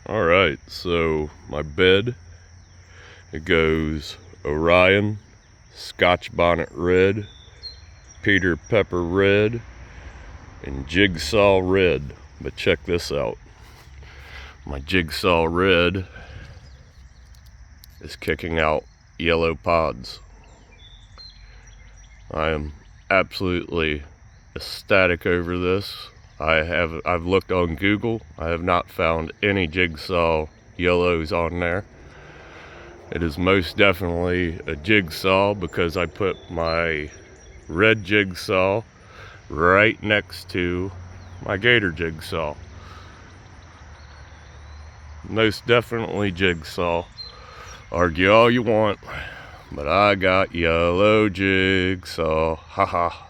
Alright, so my bed, it goes Orion, Scotch Bonnet Red, Peter Pepper Red, and Jigsaw Red. But check this out. My Jigsaw Red is kicking out yellow pods. I am absolutely ecstatic over this. I've looked on Google. I have not found any Jigsaw yellows on there. It is most definitely a Jigsaw because I put my red Jigsaw right next to my gator Jigsaw. Most definitely Jigsaw. Argue all you want, but I got yellow Jigsaw. Haha.